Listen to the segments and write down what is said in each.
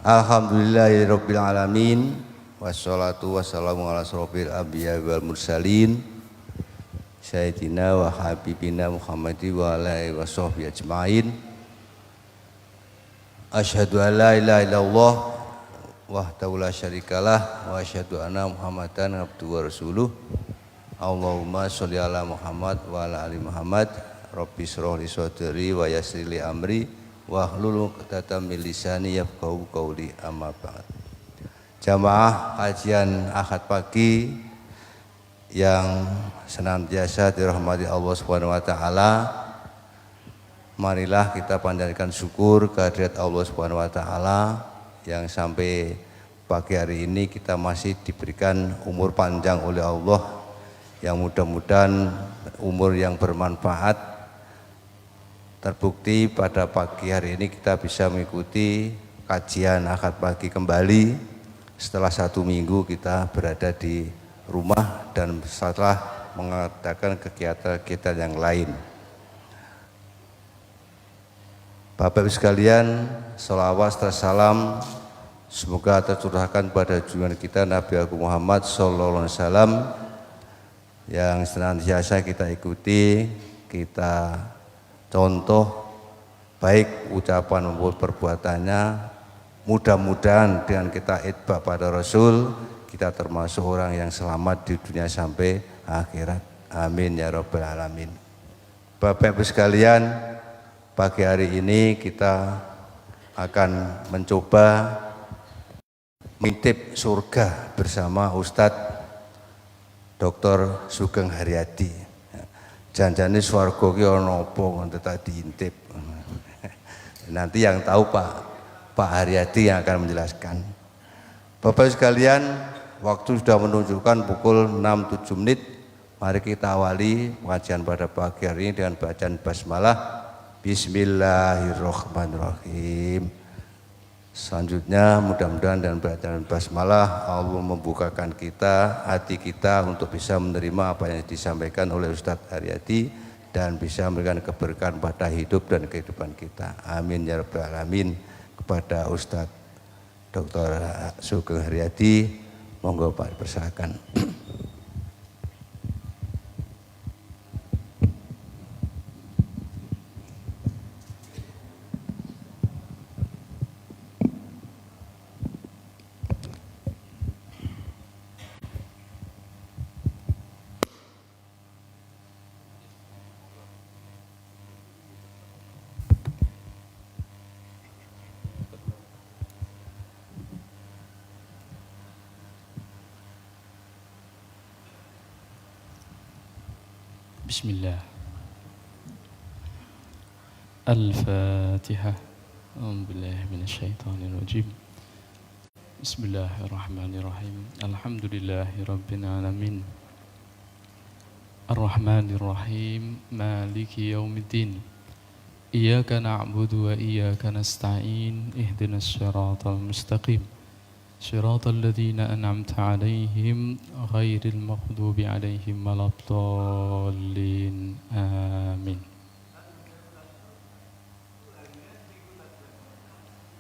Alhamdulillahirabbil alamin wassalatu wassalamu ala asrofil anbiya wal mursalin sayyidina wa habibina Muhammadi wa ala alihi washabbihi ajmain. Asyhadu an la ilaha illallah wahdahu la syarikalah wa asyhadu anna Muhammadan abduhu wa rasuluh. Allahumma sholli ala Muhammad wa ala ali Muhammad. Rabbi shrah li sadri wa yassir li amri wahlul 'uqdatam min lisani yafqahu qawli, amma ba'd. Jamaah kajian Ahad pagi yang senantiasa dirahmati Allah Subhanahu wa taala, marilah kita panjatkan syukur kehadirat Allah Subhanahu wa taala yang sampai pagi hari ini kita masih diberikan umur panjang oleh Allah, yang mudah-mudahan umur yang bermanfaat. Terbukti pada pagi hari ini kita bisa mengikuti kajian Ahad pagi kembali setelah 1 minggu kita berada di rumah dan setelah mengadakan kegiatan-kegiatan yang lain. Bapak Ibu sekalian, sholawat serta salam semoga tercurahkan pada junjungan kita Nabi Agung Muhammad sallallahu alaihi wasallam yang senantiasa kita ikuti, kita contoh baik ucapan maupun perbuatannya. Mudah-mudahan dengan kita itba pada Rasul, kita termasuk orang yang selamat di dunia sampai akhirat. Amin ya rabbal alamin. Bapak Ibu sekalian, pagi hari ini kita akan mencoba mengintip surga bersama Ustadz Dr. Sugeng Haryadi. Janjane swarga ki ana apa kok tak diintip. Nanti yang tahu Pak Haryadi yang akan menjelaskan. Bapak sekalian, waktu sudah menunjukkan pukul 6.07 menit. Mari kita awali pengajian pada pagi hari ini dengan bacaan basmalah. Bismillahirrahmanirrahim. Selanjutnya mudah-mudahan dengan bacaan basmalah Allah membukakan kita, hati kita untuk bisa menerima apa yang disampaikan oleh Ustadz Haryadi dan bisa memberikan keberkahan pada hidup dan kehidupan kita. Amin ya rabbal alamin. Kepada Ustadz Dr. Sugeng Haryadi, monggo Pak dipersilakan. Bismillah. Al-Fatihah. A'udzubillahi minasyaitonirrajim. Bismillahirrahmanirrahim. Alhamdulillahirabbil alamin. Ar-Rahmanirrahim. Maliki yaumiddin. Iyyaka na'budu wa iyyaka nasta'in. Ihdinas siratal mustaqim. Shiratal ladzina an'amta 'alaihim ghairil maghdubi 'alaihim waladdallin. Amin.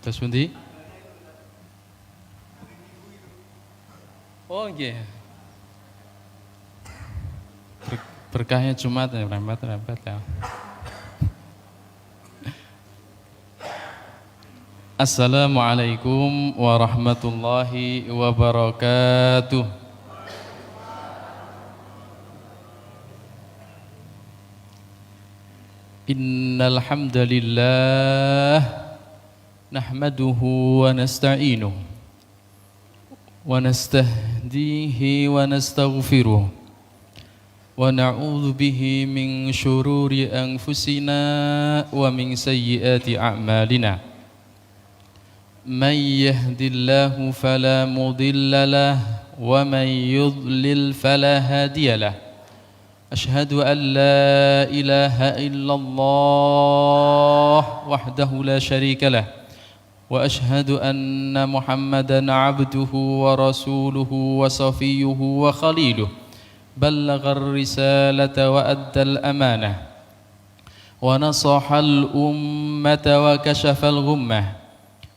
Terus pundi? Oh nggih. Berkahnya Jumat ya, rempet ya. Assalamualaikum warahmatullahi wabarakatuh. Innal hamdalillah nahmaduhu wa nasta'inuhu wa nastahdihi wa nastaghfiruh wa na'udzu bihi min syururi anfusina wa min sayyiati a'malina. من يهد الله فلا مضل له ومن يضلل فلا هادي له. أشهد أن لا إله إلا الله وحده لا شريك له وأشهد أن محمدا عبده ورسوله وصفيه وخليله بلغ الرسالة وأدى الأمانة ونصح الأمة وكشف الغمة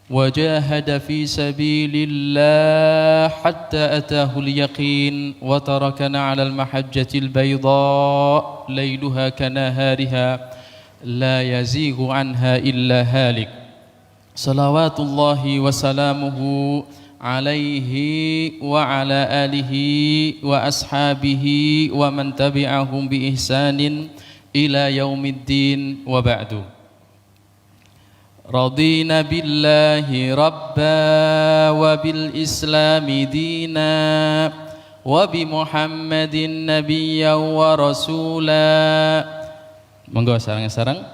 وجاهد في سبيل الله حتى أتاه اليقين وتركنا على المحجة البيضاء ليلها كنهارها لا يزيغ عنها إلا هالك صلوات الله وسلامه عليه وعلى آله وأصحابه ومن تبعهم بإحسان إلى يوم الدين وبعد رضينا بالله ربا وبالإسلام دينا وبمحمد نبيا ورسولا monggo sareng-sareng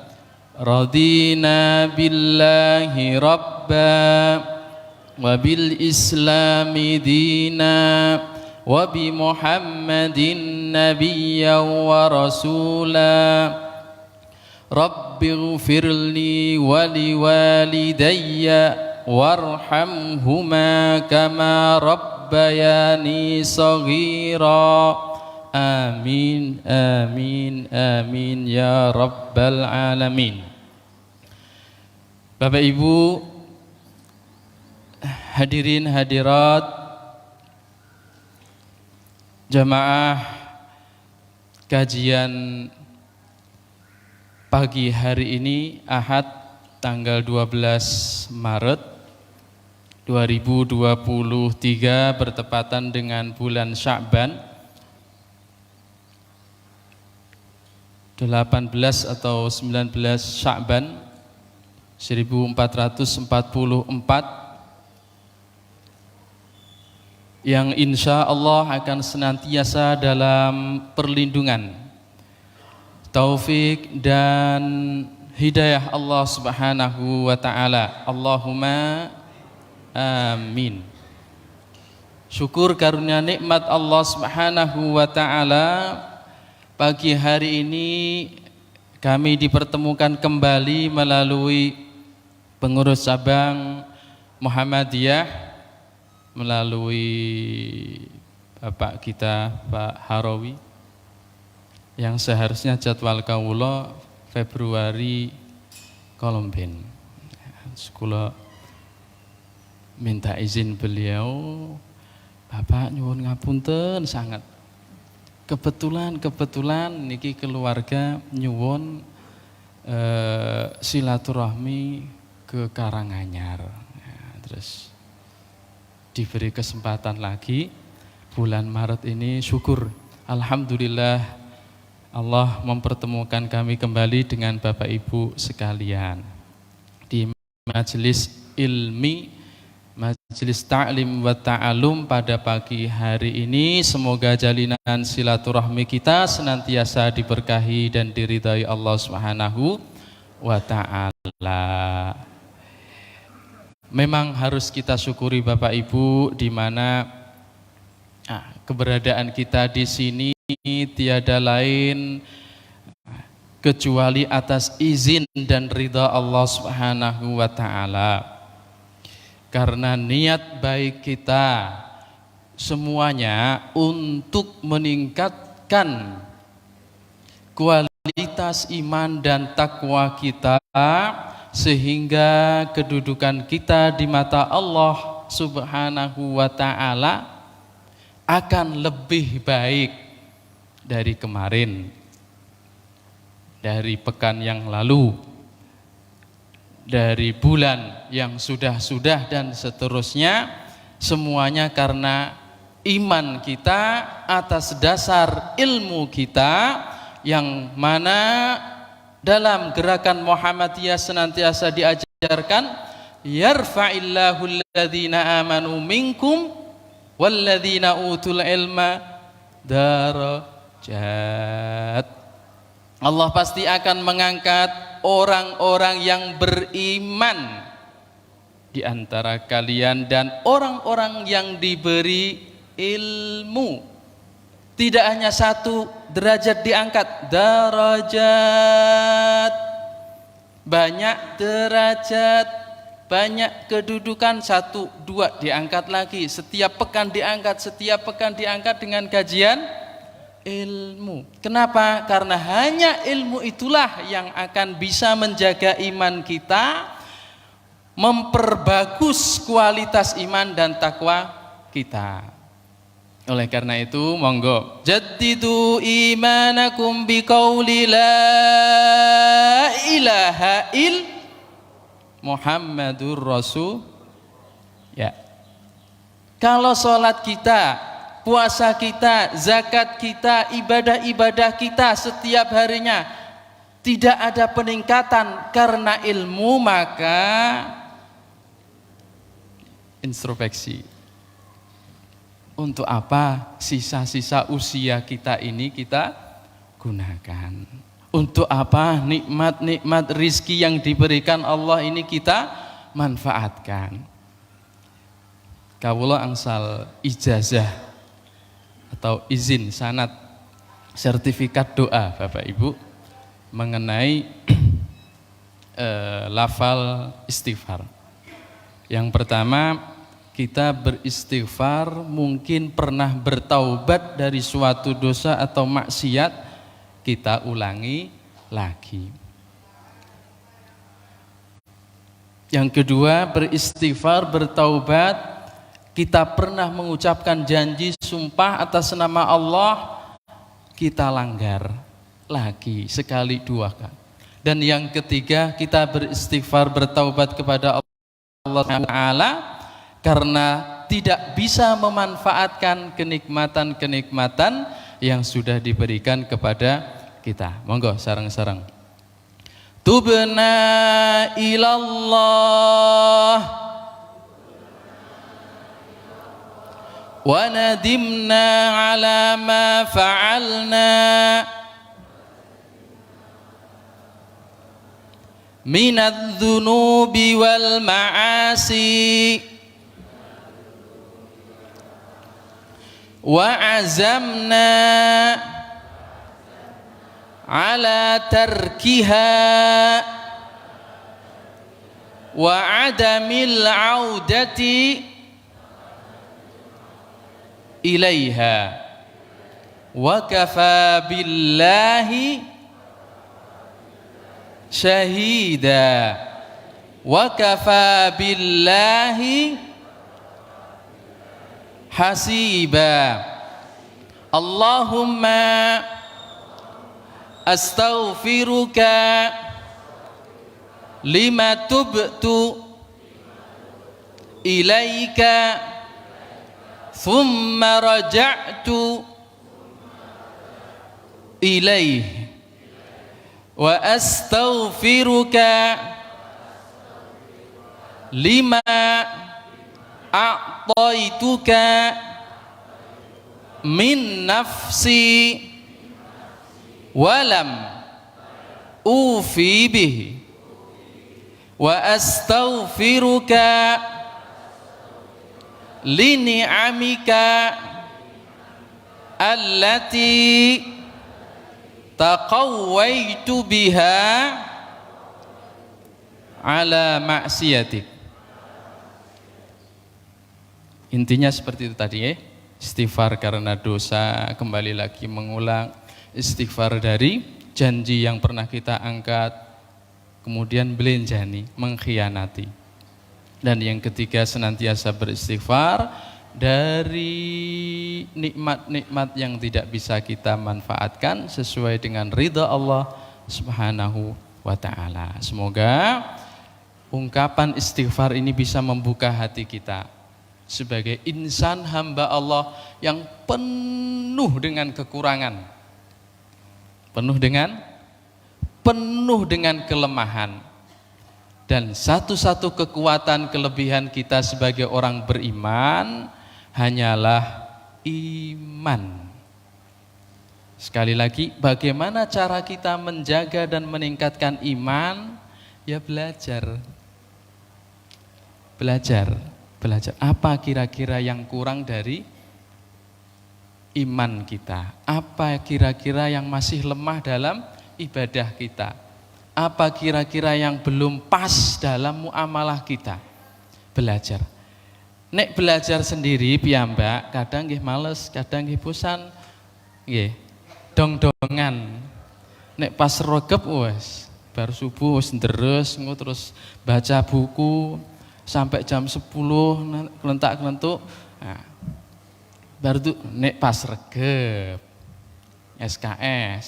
radina billahi rabba wa bil islami dina wa bi muhammadin nabiyya wa rasula rabbighfirli wa liwalidayya warhamhuma kama rabbayani shaghira amin amin amin ya rabbal alamin. Bapak Ibu hadirin hadirat jamaah kajian pagi hari ini Ahad tanggal 12 Maret 2023 bertepatan dengan bulan Sya'ban 18 atau 19 Sya'ban 1444 yang insya Allah akan senantiasa dalam perlindungan, taufik dan hidayah Allah Subhanahu wa ta'ala. Allahumma amin. Syukur karunia nikmat Allah Subhanahu wa ta'ala, pagi hari ini kami dipertemukan kembali melalui pengurus cabang Muhammadiyah, melalui Bapak kita Pak Harawi yang seharusnya jadwal kawula Februari Kolomben. Sekolah minta izin beliau, Bapak nyuwun ngapunten sangat. Kebetulan niki keluarga nyuwun silaturahmi ke Karanganyar. Ya, terus diberi kesempatan lagi bulan Maret ini, syukur alhamdulillah Allah mempertemukan kami kembali dengan Bapak Ibu sekalian di majelis ilmi, majelis ta'lim wa ta'alum pada pagi hari ini. Semoga jalinan silaturahmi kita senantiasa diberkahi dan diridhai Allah Subhanahu wa ta'ala. Memang harus kita syukuri Bapak Ibu, di mana keberadaan kita di sini tiada lain kecuali atas izin dan ridha Allah Subhanahu wa ta'ala. Karena niat baik kita semuanya untuk meningkatkan kualitas iman dan takwa kita, sehingga kedudukan kita di mata Allah Subhanahu wa ta'ala akan lebih baik dari kemarin, dari pekan yang lalu, dari bulan yang sudah-sudah dan seterusnya. Semuanya karena iman kita atas dasar ilmu kita, yang mana dalam gerakan Muhammadiyah senantiasa diajarkan yarfa'illahu alladhina amanu minkum walladhina utul ilma darajat. Allah pasti akan mengangkat orang-orang yang beriman di antara kalian dan orang-orang yang diberi ilmu. Tidak hanya satu derajat diangkat, darajat, banyak derajat, banyak kedudukan, satu, dua diangkat lagi, setiap pekan diangkat dengan kajian ilmu. Kenapa? Karena hanya ilmu itulah yang akan bisa menjaga iman kita, memperbagus kualitas iman dan takwa kita. Oleh karena itu, monggo jaddidu imanakum biqauli la ilaha il Muhammadur Rasul. Ya. Kalau sholat kita, puasa kita, zakat kita, ibadah-ibadah kita setiap harinya tidak ada peningkatan karena ilmu, maka introspeksi. Untuk apa sisa-sisa usia kita ini kita gunakan? Untuk apa nikmat-nikmat rizki yang diberikan Allah ini kita manfaatkan? Kawula angsal ijazah atau izin sanad sertifikat doa Bapak Ibu mengenai lafal istighfar. Yang pertama, kita beristighfar mungkin pernah bertaubat dari suatu dosa atau maksiat, kita ulangi lagi. Yang kedua, beristighfar, bertaubat, kita pernah mengucapkan janji sumpah atas nama Allah, kita langgar lagi sekali dua kali. Dan yang ketiga, kita beristighfar, bertaubat kepada Allah Ta'ala karena tidak bisa memanfaatkan kenikmatan-kenikmatan yang sudah diberikan kepada kita. Monggo sareng-sareng. Tubna ilallah wa nadimna ala ma fa'alna minadz-dzunubi wal ma'asi wa azamna ala tarkiha wa adamil audati ilaiha wa kafa billahi syahida wa kafa billahi hasiba. Allahumma astaghfiruka lima tubtu ilaika thumma raja'tu ilaih wa astaghfiruka lima a'taituka min nafsi walam ufi bihi wa astaghfiruka li ni'amika allati taqawwaitu biha ala maksiatik. Intinya seperti itu tadi ya. Istighfar karena dosa, kembali lagi mengulang. Istighfar dari janji yang pernah kita angkat, kemudian belenjani, mengkhianati. Dan yang ketiga, senantiasa beristighfar dari nikmat-nikmat yang tidak bisa kita manfaatkan sesuai dengan ridha Allah Subhanahu wa ta'ala. Semoga ungkapan istighfar ini bisa membuka hati kita sebagai insan hamba Allah yang penuh dengan kekurangan, penuh dengan kelemahan, dan satu-satu kekuatan kelebihan kita sebagai orang beriman hanyalah iman. Sekali lagi, bagaimana cara kita menjaga dan meningkatkan iman? Ya belajar. Apa kira-kira yang kurang dari iman kita? Apa kira-kira yang masih lemah dalam ibadah kita? Apa kira-kira yang belum pas dalam muamalah kita? Belajar. Nek belajar sendiri piyambak, kadang nggih males, kadang nggih bosan. Nggih. Dong-dongan. Nek pas regep wes bar subuh wis ndres terus baca buku sampai jam 10 kelentak-kelentuk. Nah, baru tuh nek pas regep SKS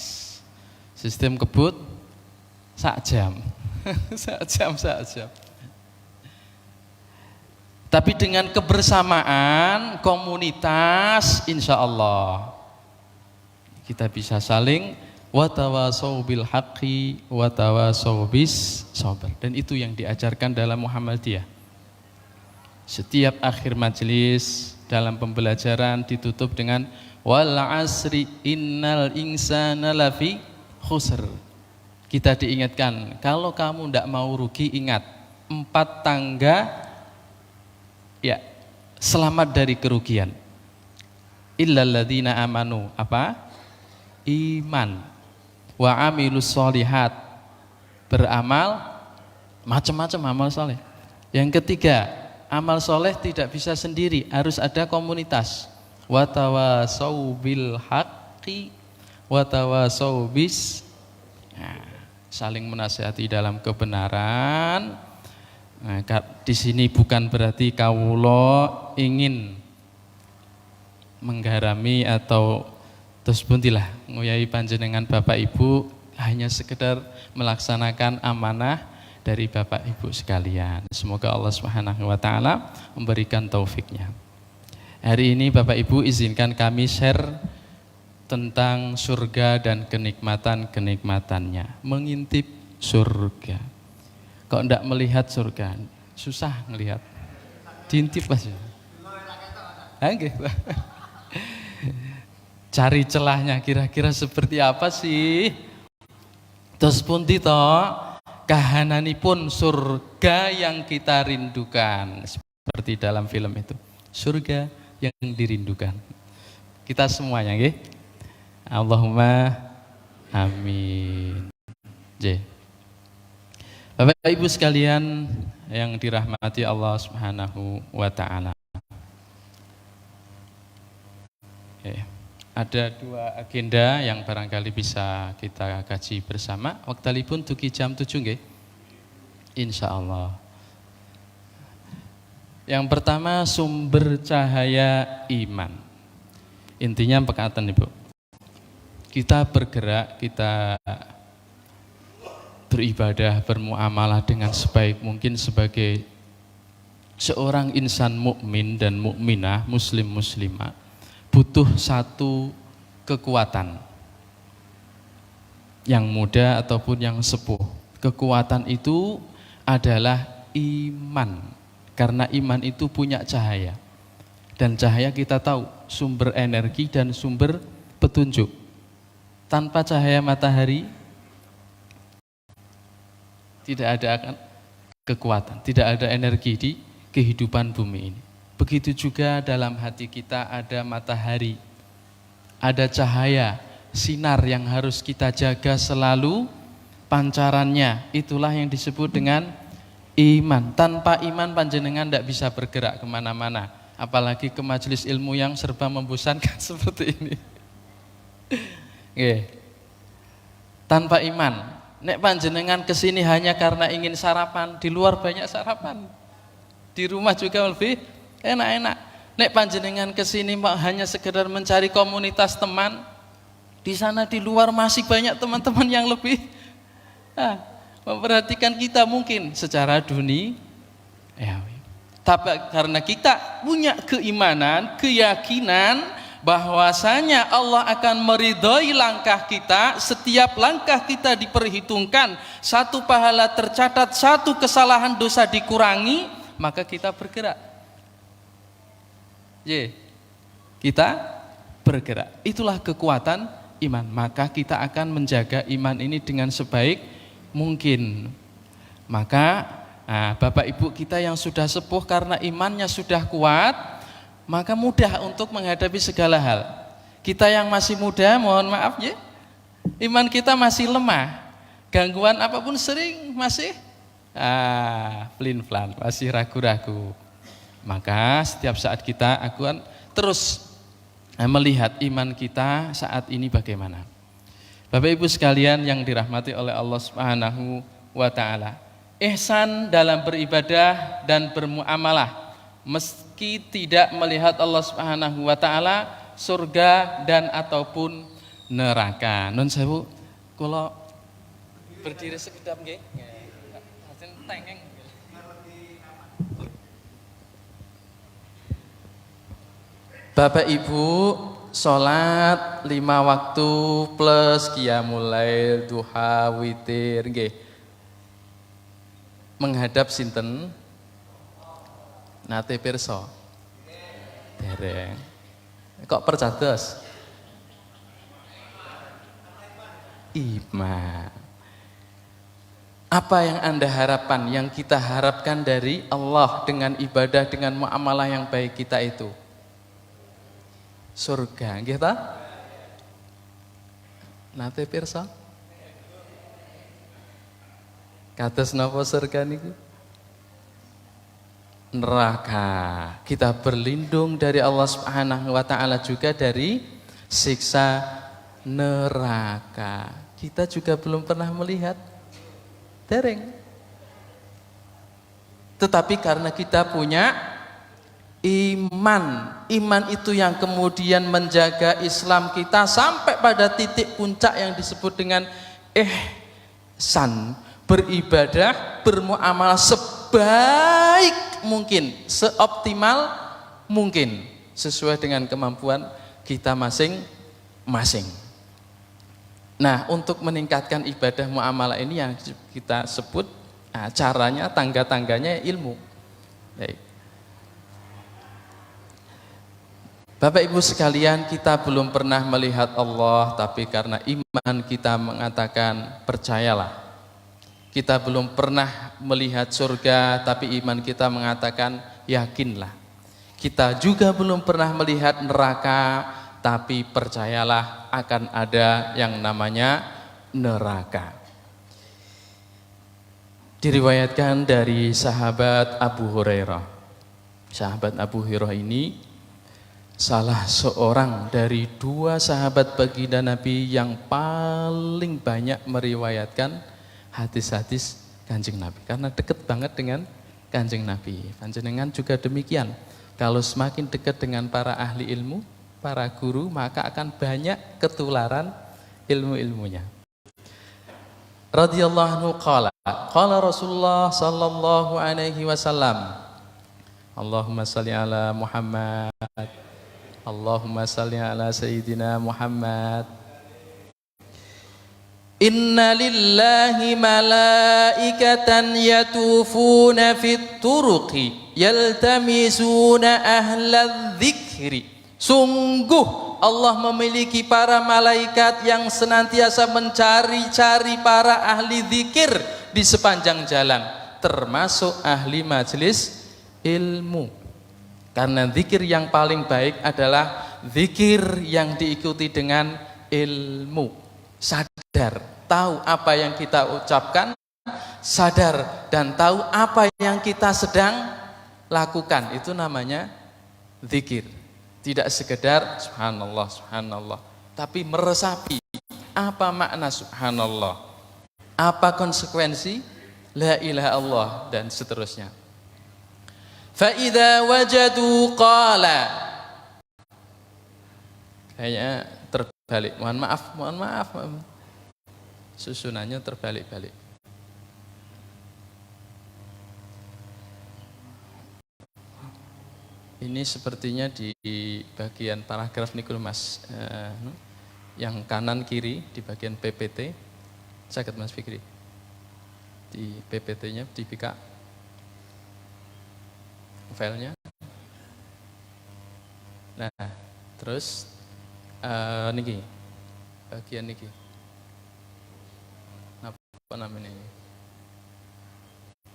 sistem kebut sak jam. sak jam. Tapi dengan kebersamaan komunitas, insya Allah kita bisa saling watawasau bil haqqi watawasau bis sabr. Dan itu yang diajarkan dalam Muhammadiyah. Setiap akhir majelis dalam pembelajaran ditutup dengan wal asri innal insana lafi khusr. Kita diingatkan, kalau kamu tidak mau rugi, ingat 4 tangga ya selamat dari kerugian. Illal ladzina amanu, apa? Iman. Wa amilus solihat, beramal macam-macam amal soleh. Yang ketiga, amal soleh tidak bisa sendiri, harus ada komunitas. Watawasau bil haqqi watawasau bis, nah, saling menasihati dalam kebenaran. Nah, di sini bukan berarti kawula ingin menggarami atau terus buntilah nguyai panjenengan Bapak Ibu, hanya sekedar melaksanakan amanah dari Bapak Ibu sekalian. Semoga Allah Subhanahu wa taala memberikan taufiknya. Hari ini Bapak Ibu izinkan kami share tentang surga dan kenikmatan-kenikmatannya. Mengintip surga. Kok enggak melihat surga? Susah ngelihat. Diintip aja. Cari celahnya kira-kira seperti apa sih? Terus pun tito kahananipun surga yang kita rindukan. Seperti dalam film itu. Surga yang dirindukan. Kita semuanya, nggih. Allahumma amin. J. Bapak Ibu sekalian yang dirahmati Allah Subhanahu wa taala. Ada 2 agenda yang barangkali bisa kita kaji bersama. Waktalipun tuki jam 7 nggih. Insyaallah. Yang pertama, sumber cahaya iman. Intinya pekatan Ibu. Kita bergerak, kita beribadah, bermuamalah dengan sebaik mungkin sebagai seorang insan mukmin dan mukminah, muslim muslimah, butuh satu kekuatan. Yang muda ataupun yang sepuh. Kekuatan itu adalah iman. Karena iman itu punya cahaya. Dan cahaya kita tahu sumber energi dan sumber petunjuk. Tanpa cahaya matahari tidak ada kekuatan, tidak ada energi di kehidupan bumi ini. Begitu juga dalam hati kita ada matahari, ada cahaya, sinar yang harus kita jaga selalu pancarannya. Itulah yang disebut dengan iman. Tanpa iman panjenengan tidak bisa bergerak kemana-mana. Apalagi ke majelis ilmu yang serba membosankan seperti ini. Tanpa iman, nek panjenengan kesini hanya karena ingin sarapan, di luar banyak sarapan. Di rumah juga lebih enak-enak. Nek panjenengan kesini hanya sekedar mencari komunitas teman, di sana di luar masih banyak teman-teman yang lebih memperhatikan kita mungkin secara dunia. Tapi karena kita punya keimanan, keyakinan bahwasanya Allah akan meridhoi langkah kita, setiap langkah kita diperhitungkan, 1 pahala tercatat, 1 kesalahan dosa dikurangi, maka kita bergerak. Kita bergerak. Itulah kekuatan iman. Maka kita akan menjaga iman ini dengan sebaik mungkin. Maka Bapak Ibu kita yang sudah sepuh karena imannya sudah kuat, maka mudah untuk menghadapi segala hal. Kita yang masih muda, mohon maaf ya, iman kita masih lemah. Gangguan apapun sering masih pelin-pelan, masih ragu-ragu. Maka setiap saat kita akan terus melihat iman kita saat ini bagaimana. Bapak Ibu sekalian yang dirahmati oleh Allah Subhanahu wa taala. Ihsan dalam beribadah dan bermuamalah meski tidak melihat Allah Subhanahu wa taala, surga dan ataupun neraka. Nun sewu kula berdiri sekedap nggih. Hasil tengeng. Bapak Ibu, sholat 5 waktu plus qiyamul lail, duha, witir nggih. Menghadap sinten? Nate pirsa? Dereng. Kok percados? Imam. Apa yang Anda harapkan, yang kita harapkan dari Allah dengan ibadah, dengan muamalah yang baik kita itu? Surga, nggih ta? Nate pirsa? Kados napa surga niku? Neraka. Kita berlindung dari Allah Subhanahu wa taala juga dari siksa neraka. Kita juga belum pernah melihat, dereng. Tetapi karena kita punya iman itu yang kemudian menjaga Islam kita sampai pada titik puncak yang disebut dengan ihsan, beribadah, bermuamalah sebaik mungkin, seoptimal mungkin sesuai dengan kemampuan kita masing-masing. Nah, untuk meningkatkan ibadah muamalah ini yang kita sebut caranya, tangga-tangganya ilmu. Baik. Bapak Ibu sekalian, kita belum pernah melihat Allah, tapi karena iman kita mengatakan percayalah. Kita belum pernah melihat surga, tapi iman kita mengatakan yakinlah. Kita juga belum pernah melihat neraka, tapi percayalah akan ada yang namanya neraka. Diriwayatkan dari sahabat Abu Hurairah. Sahabat Abu Hurairah ini salah seorang dari 2 sahabat baginda Nabi yang paling banyak meriwayatkan hadis-hadis Kanjeng Nabi, karena dekat banget dengan Kanjeng Nabi. Panjenengan juga demikian. Kalau semakin dekat dengan para ahli ilmu, para guru, maka akan banyak ketularan ilmu-ilmunya. Radhiyallahu anhu qala Rasulullah sallallahu alaihi wasallam, Allahumma shalli ala Muhammad, Allahumma shalli ala Sayyidina Muhammad. Inna lillahi malaikatan yatufuna fit turuqi yaltamisuna ahla dzikri. Sungguh Allah memiliki para malaikat yang senantiasa mencari-cari para ahli zikir di sepanjang jalan, termasuk ahli majelis ilmu. Karena zikir yang paling baik adalah zikir yang diikuti dengan ilmu. Sadar, tahu apa yang kita ucapkan, sadar dan tahu apa yang kita sedang lakukan. Itu namanya zikir. Tidak sekedar subhanallah, subhanallah, tapi meresapi apa makna subhanallah, apa konsekuensi la ilaha illallah dan seterusnya. Fa'idha wajadu qala. Kayaknya terbalik. Mohon maaf. Susunannya terbalik-balik. Ini sepertinya di bagian paragraf niku Mas. Yang kanan kiri di bagian PPT. Saged Mas Fikri. Di PPT-nya dibika filenya. Nah, terus niki bagian niki apa namanya ini?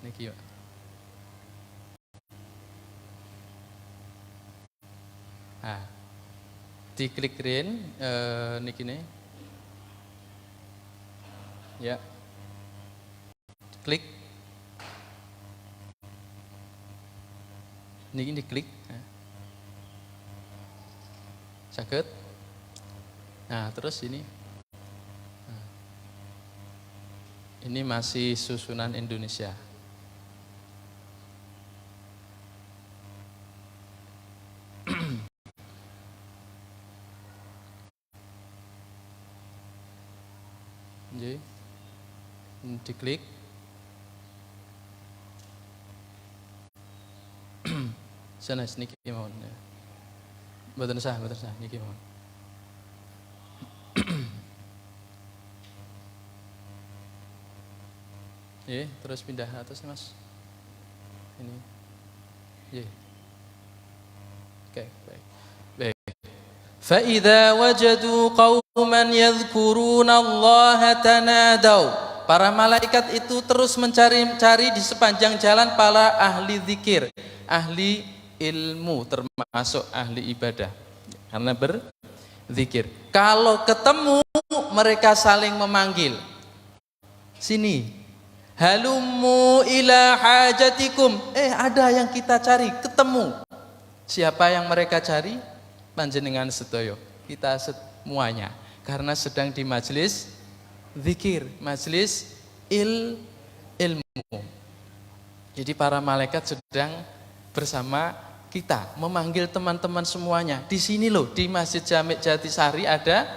Niki Pak. Nah, diklik green niki nih ya, klik niki diklik saged. Nah terus ini Ini masih susunan Indonesia. Jadi, diklik. Sana niki mawon. Mboten sah niki mawon. Terus pindah atas Mas. Ini. Oke, baik. Baik. Fa idza wajadu qauman yadhkuruna Allah tanadaw. Para malaikat itu terus mencari-cari di sepanjang jalan para ahli zikir, ahli ilmu, termasuk ahli ibadah, karena berzikir. Kalau ketemu mereka saling memanggil, sini, halummu ila hajatikum. Ada yang kita cari, ketemu. Siapa yang mereka cari? Panjenengan sedaya, kita semuanya, karena sedang di majelis zikir, majelis ilmu. Jadi para malaikat sedang bersama kita, memanggil teman-teman semuanya. Di sini loh, di Masjid Jami' Jatisari ada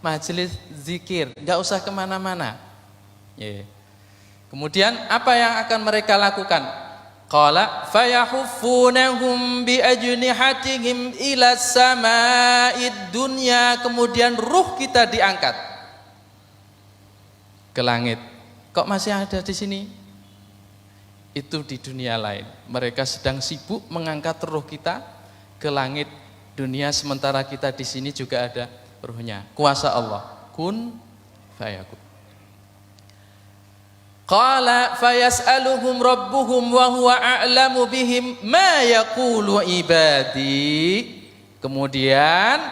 majelis zikir, nggak usah kemana-mana. Kemudian apa yang akan mereka lakukan? Qala fayahuffunahum bi ajnihatihim ila sama'id dunya. Kemudian ruh kita diangkat ke langit. Kok masih ada di sini? Itu di dunia lain. Mereka sedang sibuk mengangkat ruh kita ke langit dunia, sementara kita di sini juga ada ruhnya. Kuasa Allah. Kun fayakun. Qala fayas'aluhum rabbuhum wa huwa a'lamu bihim ma yaqulu ibadi. Kemudian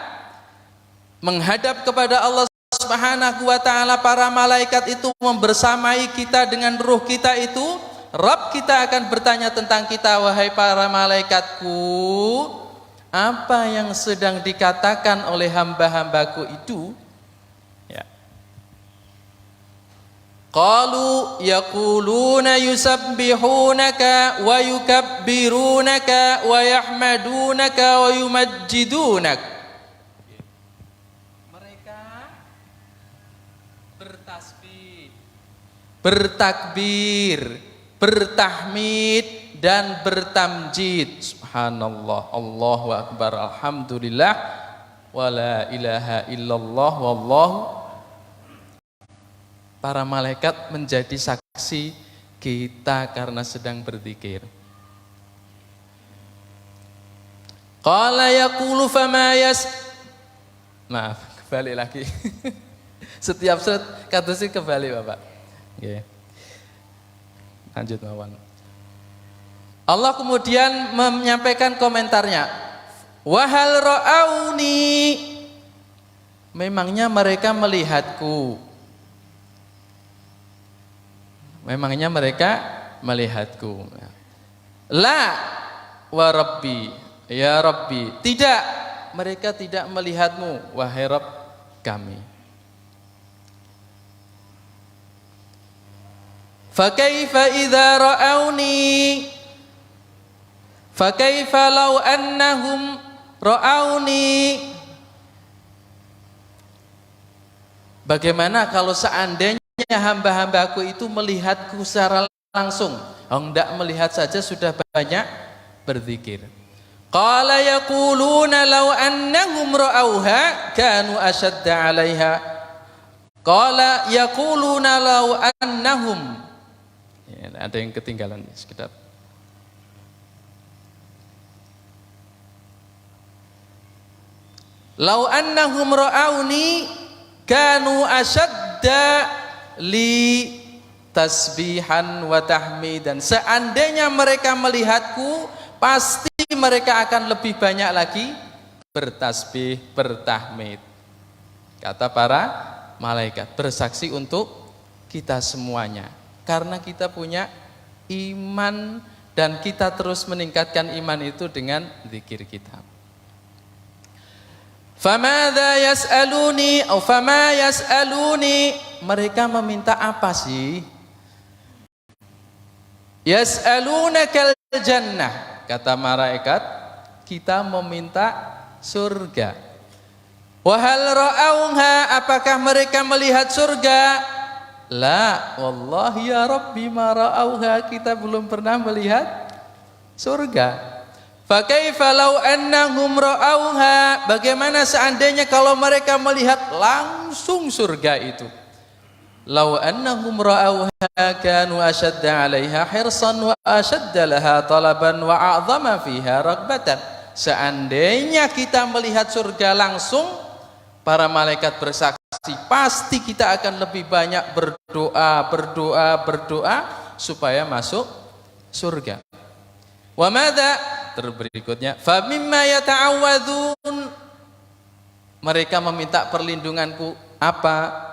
menghadap kepada Allah Subhanahu wa ta'ala, para malaikat itu membersamai kita dengan ruh kita itu. Rabb kita akan bertanya tentang kita, wahai para malaikatku, apa yang sedang dikatakan oleh hamba-hambaku itu? Qalu yaquluna yusabbihunaka wa yukabbirunaka wa yahmadunaka wa yumajjidunak. Mereka bertasbih, bertakbir, bertahmid dan bertamjid. Subhanallah, Allahu akbar, alhamdulillah, wa la ilaha illallah, wallahu. Para malaikat menjadi saksi kita karena sedang berzikir. Qala yaqulu fama maaf, kembali lagi. Setiap surat kata sih kembali Bapak. Lanjut mawon. Allah kemudian menyampaikan komentarnya. Wahal ra'auni. Memangnya mereka melihatku. Memangnya mereka melihatku. La wa rabbi, ya rabbi. Tidak, mereka tidak melihatmu, wahai Rabb kami. Fa kaifa idza ra'auni? Fa kaifa law annahum ra'auni? Bagaimana kalau seandainya hamba-hambaku itu melihatku secara langsung? Hendak melihat saja sudah banyak berzikir. Qala yaquluna law annahum ra'auha kanu ashadda 'alaiha. Qala yaquluna law annahum. Ada yang ketinggalan sekedap. Law annahum ra'auni kanu ashadda li tasbihan wa tahmidan. Seandainya mereka melihatku, pasti mereka akan lebih banyak lagi bertasbih, bertahmid. Kata para malaikat, bersaksi untuk kita semuanya. Karena kita punya iman dan kita terus meningkatkan iman itu dengan zikir kita. Famadza yas'aluni atau fama yas'aluni, mereka meminta apa sih? Yas'alunakal jannah, kata malaikat, kita meminta surga. Wa hal ra'auha, apakah mereka melihat surga? La, wallahi ya Rabbi ma ra'auha, kita belum pernah melihat surga. Fa kaifa law annahum ra'auha, bagaimana seandainya kalau mereka melihat langsung surga itu? Law annahum ra'auha kanu ashadda 'alaiha hirsan wa ashadda laha talaban wa a'zama fiha raghbatan. Seandainya kita melihat surga langsung, para malaikat bersaksi, pasti kita akan lebih banyak berdoa supaya masuk surga. Wa madza, berikutnya, fa mimma yata'awwadzun, mereka meminta perlindunganku apa?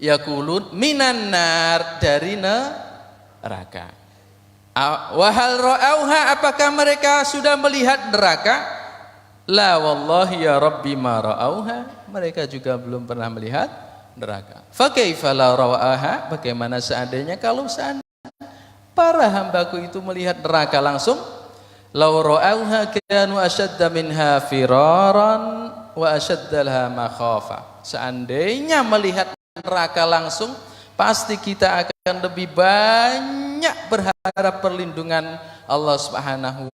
Yaqulun minan nar, dari neraka. Wa hal ra'auha, apakah mereka sudah melihat neraka? La wallahi ya Rabbi ma ra'auha, mereka juga belum pernah melihat neraka. Fa kaifa la ra'auha, bagaimana seandainya kalau para hambaku itu melihat neraka langsung? Law ra'auha kanu ashadda minha firaran wa ashadda laha makhafa. Seandainya melihat neraka langsung, pasti kita akan lebih banyak berharap perlindungan Allah Subhanahu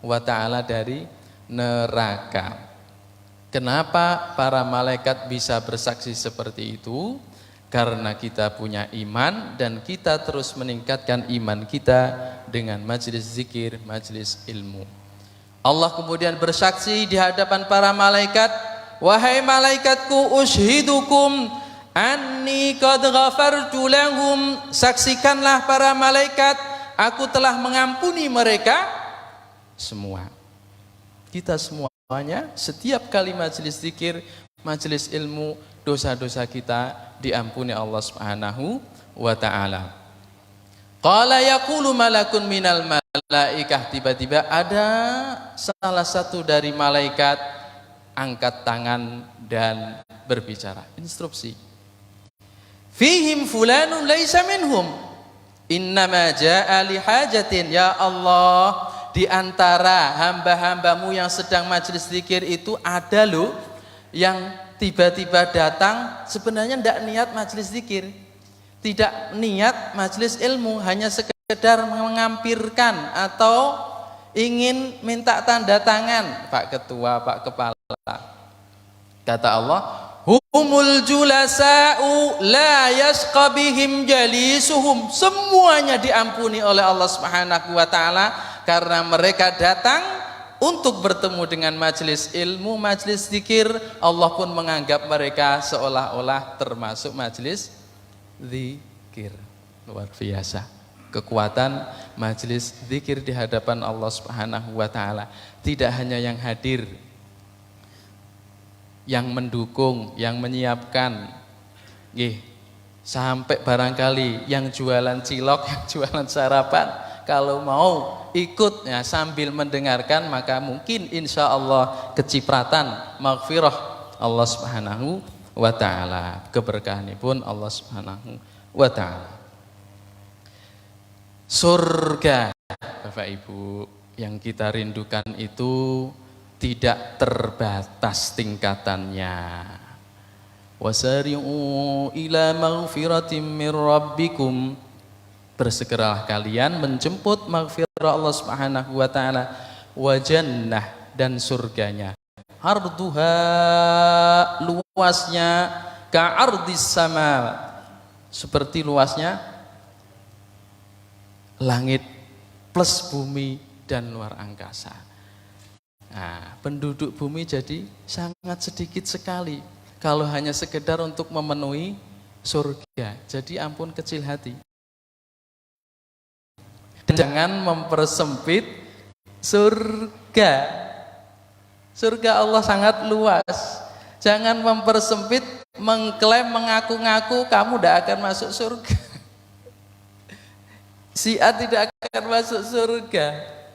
wa ta'ala dari neraka. Kenapa para malaikat bisa bersaksi seperti itu? Karena kita punya iman dan kita terus meningkatkan iman kita dengan majelis zikir, majelis ilmu. Allah kemudian bersaksi di hadapan para malaikat, wahai malaikatku, ushidukum anni qad ghafartu lahum, saksikanlah para malaikat, aku telah mengampuni mereka semua. Kita semuanya setiap kali majelis zikir, majelis ilmu, dosa-dosa kita diampuni Allah Subhanahu wa ta'ala. Qala yaqulu malakun minal malaikah, tiba-tiba ada salah satu dari malaikat angkat tangan dan berbicara, instruksi. Fihim fulanun laisa minhum innama jaa li hajatin. Ya Allah, di antara hamba-hambamu yang sedang majelis zikir itu ada loh yang tiba-tiba datang sebenarnya tidak niat majelis zikir, tidak niat majelis ilmu, hanya sekedar mengampirkan atau ingin minta tanda tangan Pak Ketua, Pak Kepala. Kata Allah, humul julasa'u la yasqa bihim jalisuhum, semuanya diampuni oleh Allah Subhanahu wa ta'ala karena mereka datang untuk bertemu dengan majelis ilmu, majelis zikir. Allah pun menganggap mereka seolah-olah termasuk majelis zikir. Luar biasa kekuatan majelis zikir di hadapan Allah Subhanahu wa ta'ala. Tidak hanya yang hadir, yang mendukung, yang menyiapkan, sampai barangkali yang jualan cilok, yang jualan sarapan, kalau mau ikut ya, sambil mendengarkan, maka mungkin insya Allah kecipratan maghfirah Allah Subhanahu wa ta'ala, keberkahan pun Allah Subhanahu wa ta'ala. Surga, Bapak Ibu, yang kita rindukan itu tidak terbatas tingkatannya. Wasari'u ila maghfiratin min rabbikum, bersegeralah kalian menjemput maghfirah Allah Subhanahu wa ta'ala, wa jannah, dan surganya. Arduha, luasnya, ka'ardis sama, seperti luasnya langit plus bumi dan luar angkasa. Nah, penduduk bumi jadi sangat sedikit sekali kalau hanya sekedar untuk memenuhi surga. Jadi ampun kecil hati. Jangan mempersempit surga. Surga Allah sangat luas. Jangan mempersempit, mengklaim, mengaku-ngaku kamu tidak akan masuk surga. Si A tidak akan masuk surga.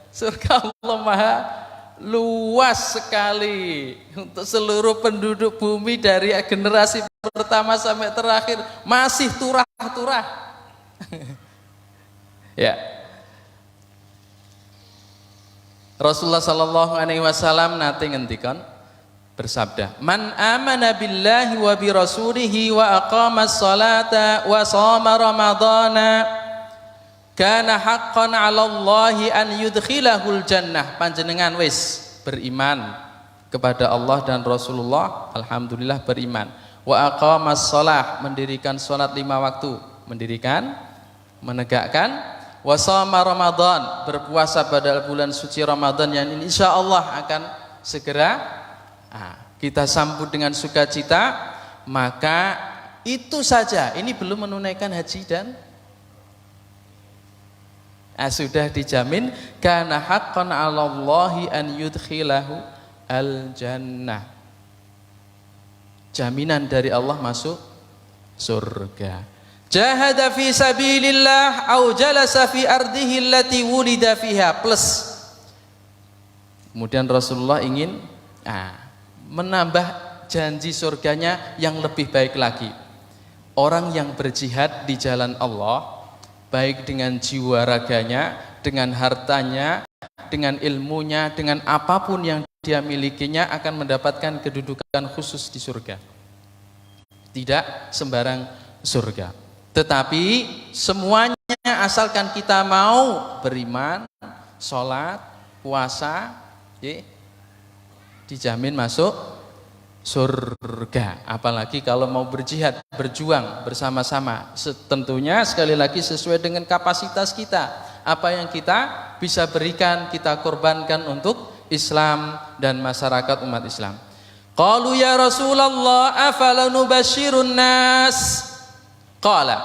Surga Allah maha luas sekali untuk seluruh penduduk bumi, dari generasi pertama sampai terakhir masih turah-turah. Ya, Rasulullah sallallahu alaihi wasallam nate ngendikan bersabda, "Man amana billahi wa bi rasulihi wa aqamas salata wa shoma ramadhana kana haqqan 'ala Allahi an yudkhilahul jannah." Panjenengan wis beriman kepada Allah dan Rasulullah, alhamdulillah beriman. Wa aqamas shalah, mendirikan salat 5 waktu, menegakkan. Wa shoma Ramadan, berpuasa pada bulan suci Ramadan yang insya Allah akan segera kita sambut dengan sukacita. Maka itu saja, ini belum menunaikan haji dan sudah dijamin kana haqqan 'ala Allahi an yudkhilahu al jannah, jaminan dari Allah masuk surga. Jahada fi sabilillah au jalasa fi ardihi allati wulida fiha, plus kemudian Rasulullah ingin menambah janji surganya yang lebih baik lagi. Orang yang berjihad di jalan Allah, baik dengan jiwa raganya, dengan hartanya, dengan ilmunya, dengan apapun yang dia milikinya, akan mendapatkan kedudukan khusus di surga. Tidak sembarang surga, tetapi semuanya asalkan kita mau beriman, sholat, puasa, dijamin masuk surga. Apalagi kalau mau berjihad, berjuang bersama-sama, tentunya sekali lagi sesuai dengan kapasitas kita. Apa yang kita bisa berikan, kita korbankan untuk Islam dan masyarakat umat Islam. Qalu ya Rasulullah afala nubashirun nas. Qala,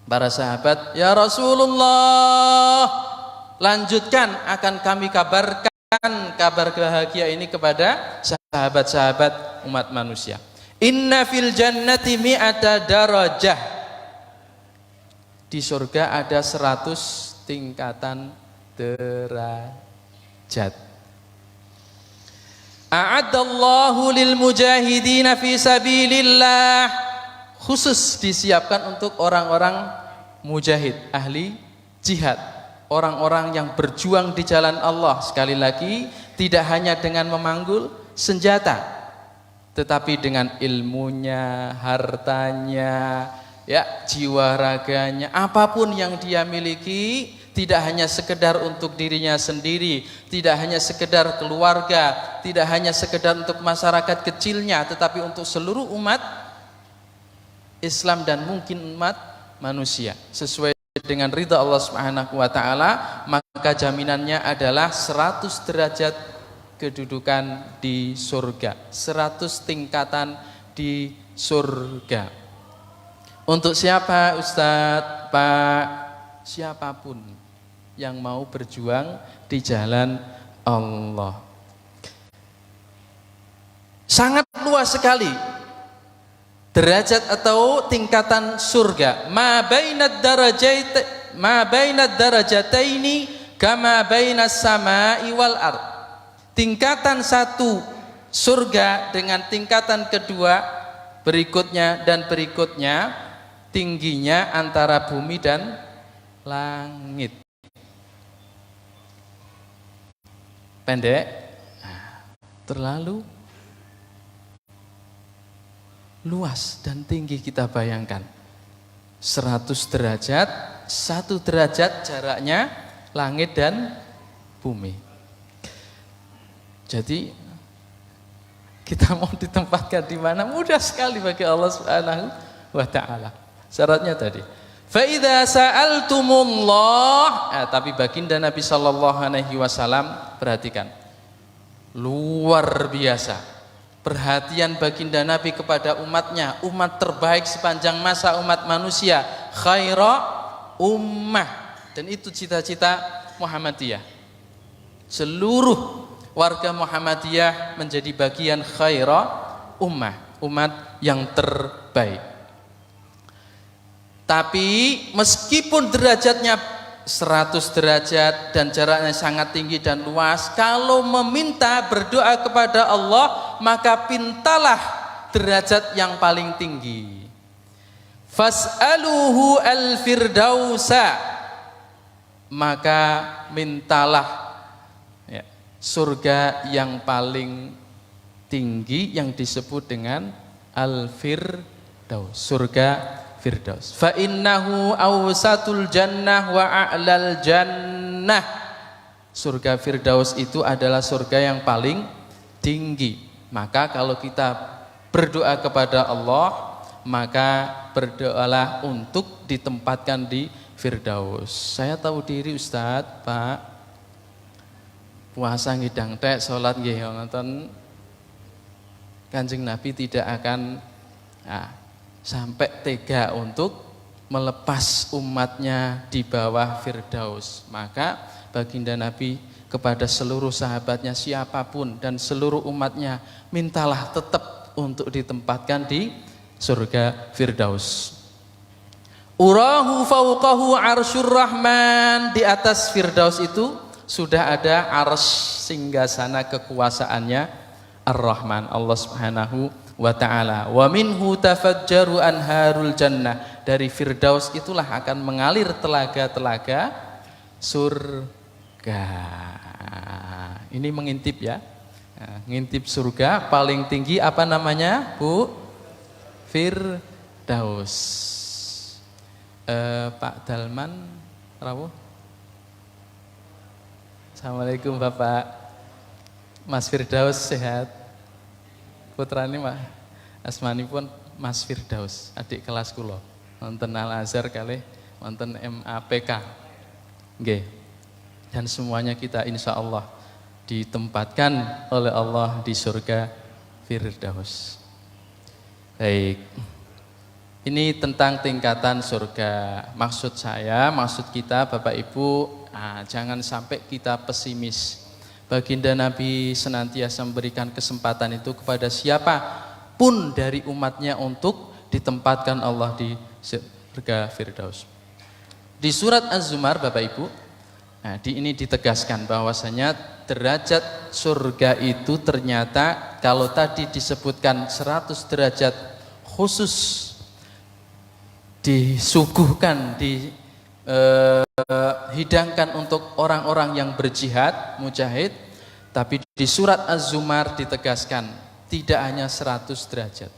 para sahabat, ya Rasulullah, lanjutkan, akan kami kabarkan kabar bahagia ini kepada sahabat-sahabat umat manusia. Inna fil jannati mi'ata darajah. Di surga ada 100 tingkatan derajat. A'addallahu lil mujahidina fi sabilillah, khusus disiapkan untuk orang-orang mujahid, ahli jihad, orang-orang yang berjuang di jalan Allah. Sekali lagi, tidak hanya dengan memanggul senjata, tetapi dengan ilmunya, hartanya, jiwa raganya, apapun yang dia miliki. Tidak hanya sekedar untuk dirinya sendiri, tidak hanya sekedar keluarga, tidak hanya sekedar untuk masyarakat kecilnya, tetapi untuk seluruh umat Islam dan mungkin umat manusia, sesuai dengan ridha Allah Subhanahu wa taala. Maka jaminannya adalah 100 derajat kedudukan di surga, 100 tingkatan di surga. Untuk siapa Ustadz, Pak? Siapapun yang mau berjuang di jalan Allah. Sangat luas sekali derajat atau tingkatan surga. Ma bainad darajataini kama bainas samai wal ard. Tingkatan satu surga dengan tingkatan kedua berikutnya dan berikutnya, tingginya antara bumi dan langit. Pendek, terlalu luas dan tinggi. Kita bayangkan 100 derajat, 1 derajat jaraknya langit dan bumi. Jadi kita mau ditempatkan di mana, mudah sekali bagi Allah Subhanahu wa taala. Syaratnya tadi, fa idza sa'altumullah, tapi baginda Nabi sallallahu alaihi wasallam, perhatikan, luar biasa perhatian baginda Nabi kepada umatnya, umat terbaik sepanjang masa umat manusia, khaira ummah. Dan itu cita-cita Muhammadiyah. Seluruh warga Muhammadiyah menjadi bagian khaira ummah, umat yang terbaik. Tapi meskipun derajatnya 100 derajat dan jaraknya sangat tinggi dan luas, kalau meminta berdoa kepada Allah, maka pintalah derajat yang paling tinggi. Fas'aluhu al-firdausa, maka mintalah surga yang paling tinggi yang disebut dengan Al-Firdaus, surga Firdaus. Fa innahu awsatul jannah wa a'lal jannah. Surga Firdaus itu adalah surga yang paling tinggi. Maka kalau kita berdoa kepada Allah, maka berdoalah untuk ditempatkan di Firdaus. Saya tahu diri Ustadz, Pak, puasa ngidang tek, sholat nggih ngoten, Kanjeng Nabi tidak akan sampai tega untuk melepas umatnya di bawah Firdaus. Maka baginda Nabi kepada seluruh sahabatnya, siapapun dan seluruh umatnya, mintalah tetap untuk ditempatkan di surga Firdaus. Urahu fauqahu arsyur rahman. Di atas Firdaus itu sudah ada arsy singgasana kekuasaannya Ar-Rahman, Allah Subhanahu wa ta'ala. Wa minhu tafajjaru anharul jannah. Dari Firdaus itulah akan mengalir telaga-telaga surga. Ini mengintip ya. Ngintip surga paling tinggi apa namanya, Bu? Firdaus. Pak Dalman rawuh. Assalamualaikum Bapak. Mas Firdaus sehat? Putrane Mas asmanipun Mas Firdaus, adik kelas kula. Wonten Al Azhar kalih wonten MAPK. Nggih. Dan semuanya kita insya Allah ditempatkan oleh Allah di surga Firdaus. Baik. Ini tentang tingkatan surga. Maksud saya, maksud kita Bapak Ibu, jangan sampai kita pesimis. Baginda Nabi senantiasa memberikan kesempatan itu kepada siapa pun dari umatnya untuk ditempatkan Allah di surga Firdaus. Di surat Az-Zumar Bapak Ibu, ini ditegaskan bahwasanya derajat surga itu ternyata kalau tadi disebutkan 100 derajat khusus disuguhkan, hidangkan untuk orang-orang yang berjihad, mujahid. Tapi di surat Az-Zumar ditegaskan tidak hanya 100 derajat,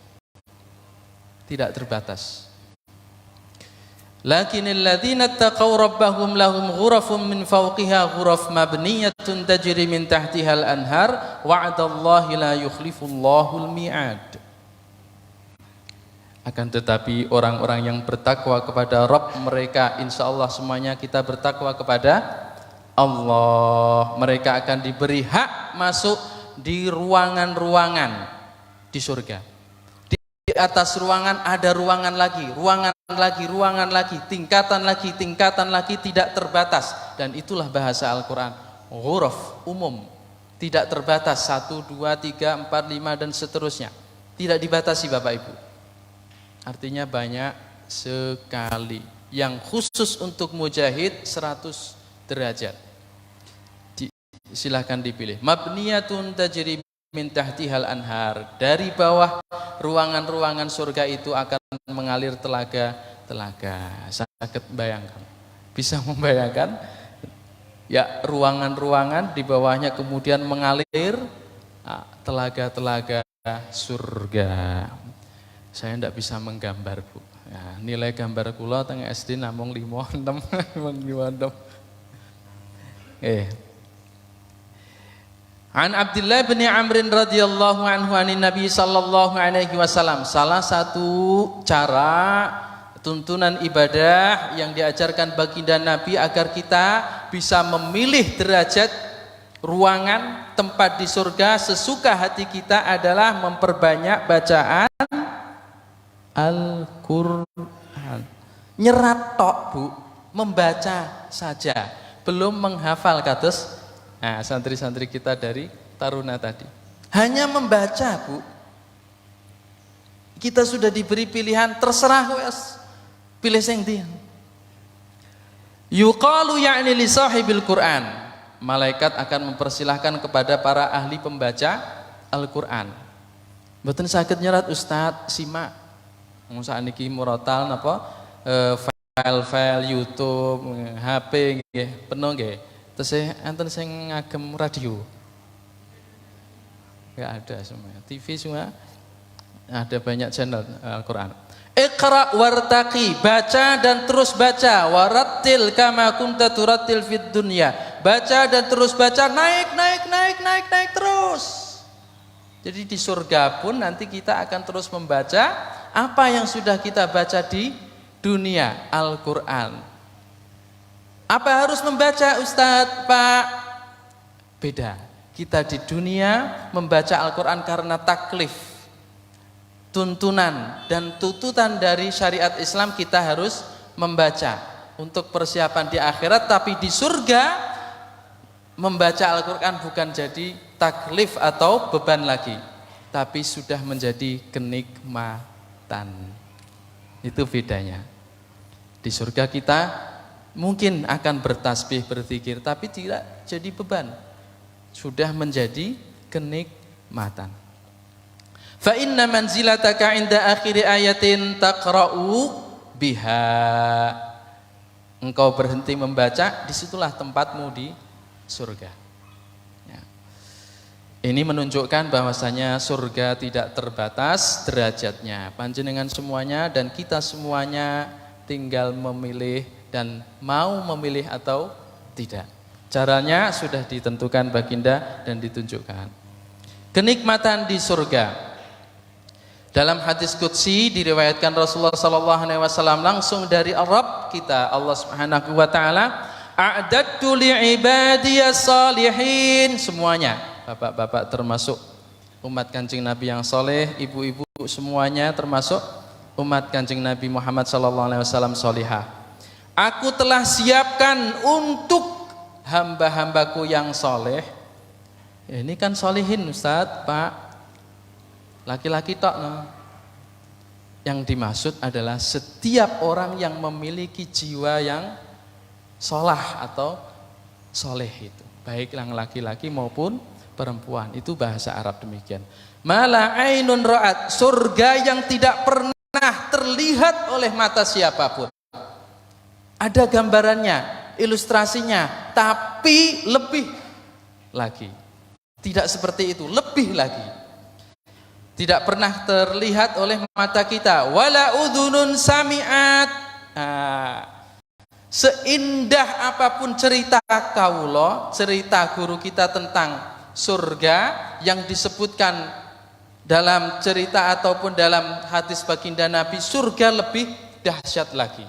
tidak terbatas. Lakinnal ladzina taqaw rabbahum lahum ghurafun min fawqiha ghuraf mabniyatun tajri min tahtihal anhar wa'adallahi la yukhlifullahul mi'ad. Akan tetapi orang-orang yang bertakwa kepada Rabb mereka, insya Allah semuanya kita bertakwa kepada Allah, mereka akan diberi hak masuk di ruangan-ruangan di surga. Di atas ruangan ada ruangan lagi, ruangan lagi, tingkatan lagi, tidak terbatas. Dan itulah bahasa Al-Quran, ghuraf, umum, tidak terbatas, 1, 2, 3, 4, 5 dan seterusnya, tidak dibatasi Bapak Ibu. Artinya banyak sekali. Yang khusus untuk mujahid 100 derajat. Silahkan dipilih. Mabniyatun tajri min tahtihal anhar. Dari bawah ruangan-ruangan surga itu akan mengalir telaga-telaga. Sakit bayangkan. Bisa membayangkan? Ya, ruangan-ruangan di bawahnya kemudian mengalir telaga-telaga surga. Saya tidak bisa menggambar Bu. Ya, nilai gambar kula teng SD namung 5, 6. An Abdullah bin Amr radhiyallahu anhu anin Nabi sallallahu alaihi wasallam. Salah satu cara tuntunan ibadah yang diajarkan baginda Nabi agar kita bisa memilih derajat ruangan tempat di surga sesuka hati kita adalah memperbanyak bacaan Al-Quran. Nyerat tok Bu, membaca saja, belum menghafal kados santri-santri kita dari Taruna tadi. Hanya membaca Bu. Kita sudah diberi pilihan, terserah wes. Pilih sing ndi. Yuqalu ya'ni li sahibil Quran. Malaikat akan mempersilahkan kepada para ahli pembaca Al-Quran. Mboten saged nyerat Ustaz, simak. Sakniki murotal napa file-file YouTube, HP nggih, penuh nggih. Terus enten sing ngagem radio. Enggak ada semuanya. TV semua ada banyak channel Al-Qur'an. Iqra wartaqi, baca dan terus baca, warattil kama kunta turattil fid dunya. Baca dan terus baca, naik terus. Jadi di surga pun nanti kita akan terus membaca apa yang sudah kita baca di dunia, Al-Qur'an. Apa harus membaca Ustadz, Pak? Beda. Kita di dunia membaca Al-Qur'an karena taklif, tuntunan dan tuntutan dari syariat Islam, kita harus membaca untuk persiapan di akhirat. Tapi di surga membaca Al-Quran bukan jadi taklif atau beban lagi, tapi sudah menjadi kenikmatan. Itu bedanya. Di surga kita mungkin akan bertasbih, berzikir, tapi tidak jadi beban, sudah menjadi kenikmatan. Fa inna manzilataka inda akhiri ayatin taqra'u biha. Engkau berhenti membaca, disitulah tempatmu di surga. Ya. Ini menunjukkan bahwasanya surga tidak terbatas derajatnya. Panjenengan semuanya dan kita semuanya tinggal memilih dan mau memilih atau tidak. Caranya sudah ditentukan baginda dan ditunjukkan. Kenikmatan di surga. Dalam hadis qudsi diriwayatkan Rasulullah sallallahu alaihi wasallam langsung dari Rabb kita Allah Subhanahu wa taala, a'dadtu li'ibadiyas salihin, semuanya, bapak-bapak termasuk umat Kanjeng Nabi yang soleh, ibu-ibu semuanya termasuk umat Kanjeng Nabi Muhammad sallallahu alaihi wasallam solihah. Aku telah siapkan untuk hamba-hambaku yang soleh. Ini kan solihin Ustadz, Pak. Laki-laki tok, no. Yang dimaksud adalah setiap orang yang memiliki jiwa yang solah atau soleh itu, baik yang laki-laki maupun perempuan. Itu bahasa Arab demikian. Mala ainun ra'at, surga yang tidak pernah terlihat oleh mata siapapun. Ada gambarannya, ilustrasinya, tapi lebih lagi. Tidak seperti itu, lebih lagi. Tidak pernah terlihat oleh mata kita. Wala udhunun sami'at. Seindah apapun cerita kaulo, cerita guru kita tentang surga yang disebutkan dalam cerita ataupun dalam hadis baginda Nabi, surga lebih dahsyat lagi.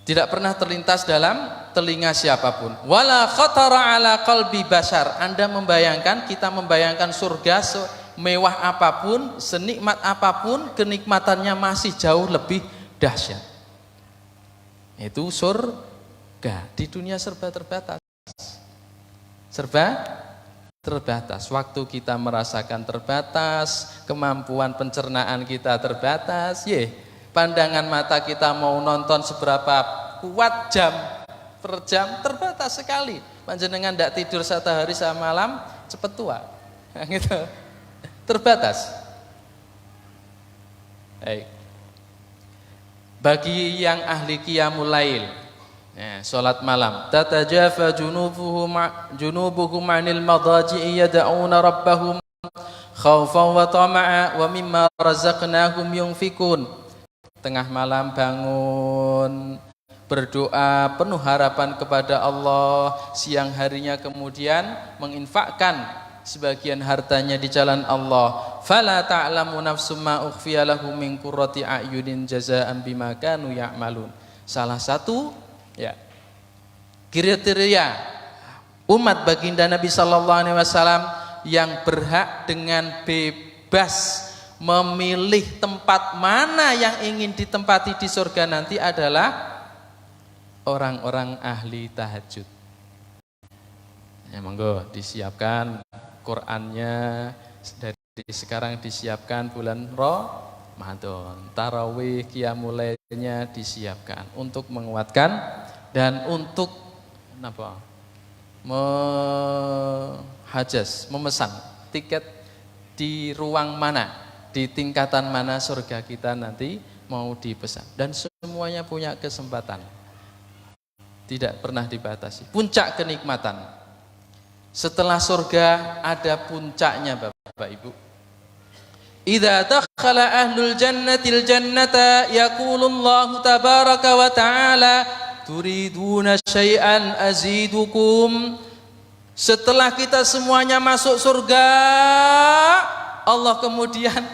Tidak pernah terlintas dalam telinga siapapun. Wala khatara ala qalbi bashar. Anda membayangkan, kita membayangkan surga semewah apapun, senikmat apapun, kenikmatannya masih jauh lebih dahsyat. Itu surga. Di dunia serba terbatas. Serba terbatas. Waktu kita merasakan terbatas, kemampuan pencernaan kita terbatas, pandangan mata kita mau nonton seberapa kuat jam per jam terbatas sekali. Panjenengan tidak tidur satu hari semalam cepat tua, gitu. Terbatas. Baik. Bagi yang ahli qiyamul lail, salat malam, tatajafa junubuhum 'anil madaji'i yad'una rabbahum khaufan wa tama'a wa mimma razaqnahum yunfikun. Tengah malam bangun, berdoa penuh harapan kepada Allah, siang harinya kemudian menginfakkan sebagian hartanya di jalan Allah. Fala ta'lamu nafsum ma ukhfiya lahum min qurrati a'yunin jazaa'an bima kanu ya'malun. Salah satu kriteria umat baginda Nabi sallallahu alaihi wasallam yang berhak dengan bebas memilih tempat mana yang ingin ditempati di surga nanti adalah orang-orang ahli tahajud. Ya, monggo disiapkan Qur'annya dari sekarang, disiapkan bulan Ramadan, tarawih, qiyamul lailnya disiapkan untuk menguatkan dan untuk memesan tiket di ruang mana, di tingkatan mana surga kita nanti mau dipesan. Dan semuanya punya kesempatan, tidak pernah dibatasi. Puncak kenikmatan. Setelah surga ada puncaknya Bapak Ibu. Idza dakhala ahlul jannatil jannata yaqulu Allah tabaraka wa ta'ala turiduna syai'an azidukum. Setelah kita semuanya masuk surga, Allah kemudian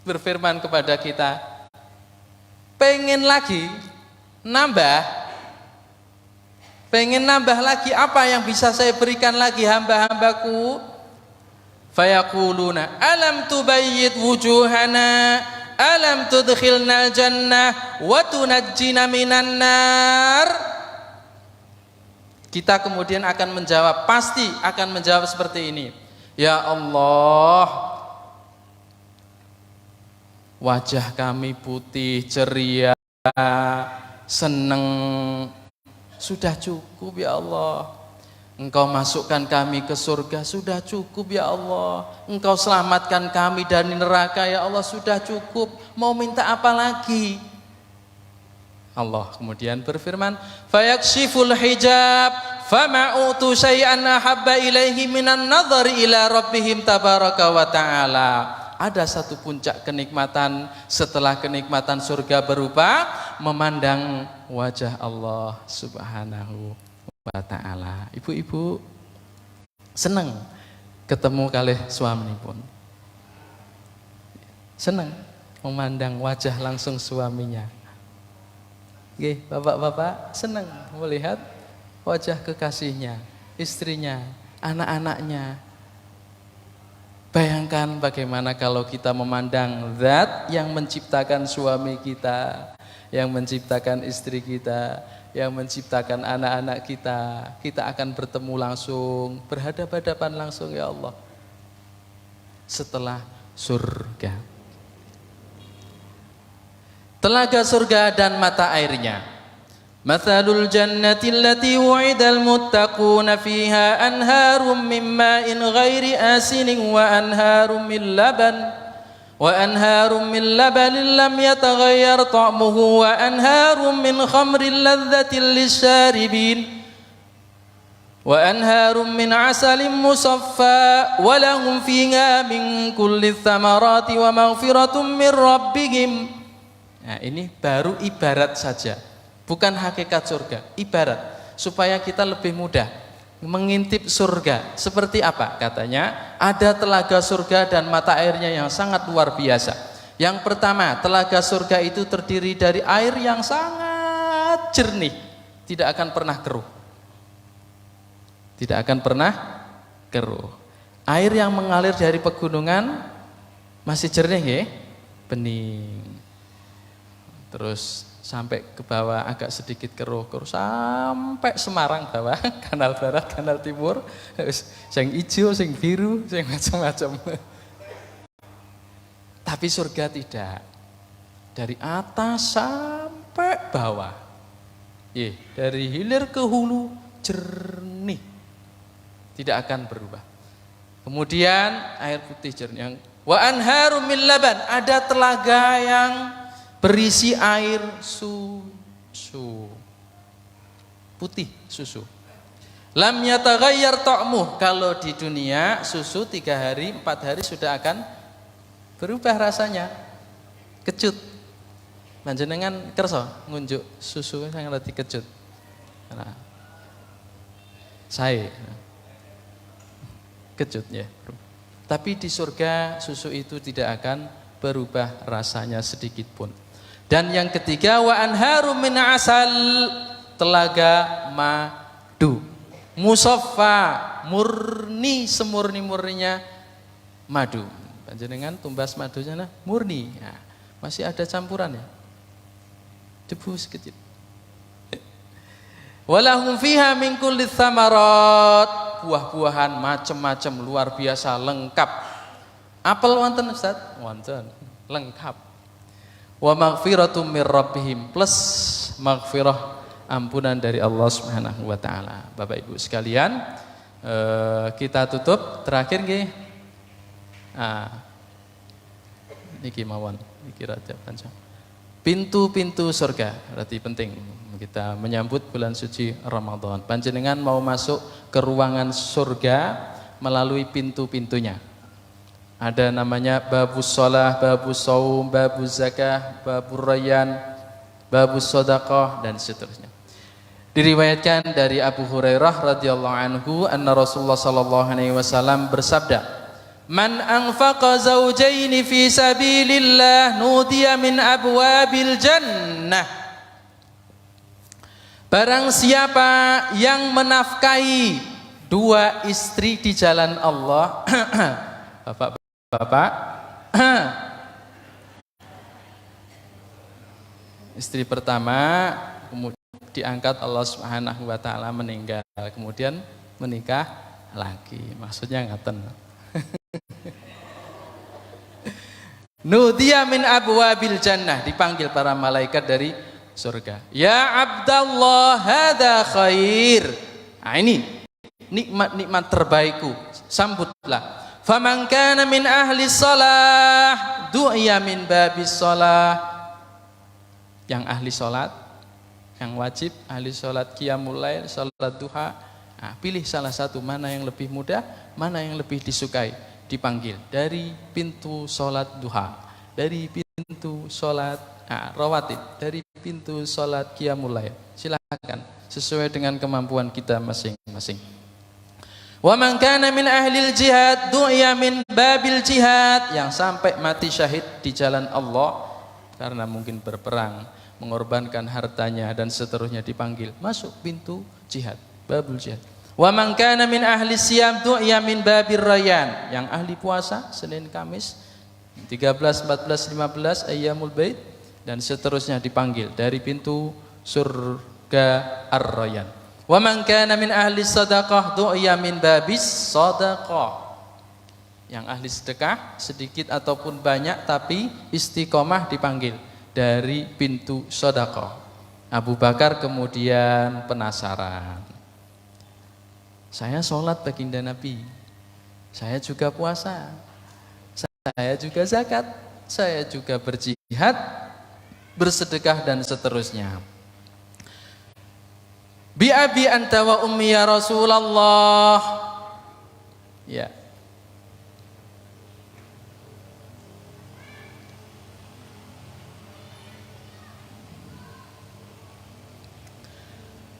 berfirman kepada kita, pengen lagi nambah, pengen nambah lagi, apa yang bisa saya berikan lagi hamba-hambaku? Fayaquluna alam tubayyid wujuhana alam tudkhilna jannah wa tunajjina minan nar. Kita kemudian akan menjawab, pasti akan menjawab seperti ini, ya Allah, wajah kami putih, ceria, seneng, sudah cukup ya Allah. Engkau masukkan kami ke surga, sudah cukup ya Allah. Engkau selamatkan kami dari neraka ya Allah, sudah cukup. Mau minta apa lagi? Allah kemudian berfirman, fayakshiful hijab fama utu syai'an ahabba ilaihi minan nadhari ila rabbihim tabaraka wa ta'ala. Ada satu puncak kenikmatan setelah kenikmatan surga berupa memandang wajah Allah Subhanahu wa ta'ala. Ibu-ibu senang ketemu kalih suami pun, senang memandang wajah langsung suaminya. Nggih, bapak-bapak senang melihat wajah kekasihnya, istrinya, anak-anaknya. Bayangkan bagaimana kalau kita memandang zat yang menciptakan suami kita, yang menciptakan istri kita, yang menciptakan anak-anak kita. Kita akan bertemu langsung, berhadapan-hadapan langsung ya Allah setelah surga. Telaga surga dan mata airnya. Mathalul jannati allati wu'idal muttaquna fiha anharum min ma'in ghairi asinin wa anharum min labanin lam yataghayyar ta'muhu wa anharum min khamrin ladzatin lisyaribin wa anharum min asalin musaffa wa lahum fiha min kulli thamarati wa maghfiratun min rabbihim. Nah, ini baru ibarat saja, bukan hakikat surga, ibarat supaya kita lebih mudah mengintip surga. Seperti apa? Katanya ada telaga surga dan mata airnya yang sangat luar biasa. Yang pertama, telaga surga itu terdiri dari air yang sangat jernih, tidak akan pernah keruh. Tidak akan pernah keruh. Air yang mengalir dari pegunungan masih jernih ya, bening. Terus sampai ke bawah agak sedikit keruh sampai Semarang bawah, kanal barat, kanal timur, sing hijau, sing biru, sing macam-macam. Tapi surga tidak, dari atas sampai bawah, dari hilir ke hulu jernih, tidak akan berubah. Kemudian air putih jernih. Wa anharum min laban, ada telaga yang berisi air susu putih, susu. Lam yataghayyar ta'muh, kalau di dunia susu 3 hari 4 hari sudah akan berubah rasanya. Kecut. Panjenengan kersa ngunjuk susu sing rada dikecut. Nah, saya kecut ya. Tapi di surga susu itu tidak akan berubah rasanya sedikit pun. Dan yang ketiga, wa anharum min asal, telaga madu musaffa, murni, semurni-murninya madu. Panjenengan tumbas madunya nah, murni. Nah, masih ada campuran ya, debu sedikit. Walahum fiha min kulli tsamarat, buah-buahan macam-macam luar biasa lengkap. Apel wonten Ustaz? Wonten, lengkap. Wa maghfiratum mir rabbihim, plus maghfirah, ampunan dari Allah Subhanahu wa taala. Bapak Ibu sekalian, kita tutup terakhir nggih. Niki mawon, iki rada panjang. Pintu-pintu surga, berarti penting Kita menyambut bulan suci Ramadan. Panjenengan mau masuk ke ruangan surga melalui pintu-pintunya. Ada namanya babus shalah, babus shaum, babus zakah, babur rayyan, babus shadaqah dan seterusnya. Diriwayatkan dari Abu Hurairah radhiyallahu anhu anna Rasulullah sallallahu alaihi wasallam bersabda, "Man anfaqa zawjaini fi sabilillah nudiya min abwabil jannah." Barang siapa yang menafkahi dua istri di jalan Allah, bapak-bapak, istri pertama kemudian diangkat Allah Subhanahu wa taala meninggal, kemudian menikah lagi. Maksudnya ngaten. Nudiya min abwabil jannah, dipanggil para malaikat dari surga. Ya Abdallah, hadza khair. Nah, ini nikmat-nikmat terbaikku, sambutlah. Faman kana min ahli shalah du'iya min babis shalah. Yang ahli salat, yang wajib, ahli salat qiyamul lail, salat duha. Nah, pilih salah satu, mana yang lebih mudah, mana yang lebih disukai, dipanggil dari pintu salat duha, dari pintu salat rawatib, dari pintu salat qiyamul lail. Silakan sesuai dengan kemampuan kita masing-masing. Wa man kana min ahlil jihad du'iya min babil jihad, yang sampai mati syahid di jalan Allah karena mungkin berperang, mengorbankan hartanya dan seterusnya, dipanggil masuk pintu jihad, babul jihad. Wa man kana min ahli siyam du'iya min babir rayyan, yang ahli puasa Senin Kamis 13, 14, 15 ayyamul bait dan seterusnya, dipanggil dari pintu surga ar-rayyan. Wa man kana min ahli sadaqah du'iya min babis sadaqah, yang ahli sedekah sedikit ataupun banyak tapi istiqomah, dipanggil dari pintu sedekah. Abu Bakar kemudian penasaran, saya sholat baginda Nabi, saya juga puasa, saya juga zakat, saya juga berjihad, bersedekah dan seterusnya. Bi abi anta wa ummi ya Rasulullah. Ya.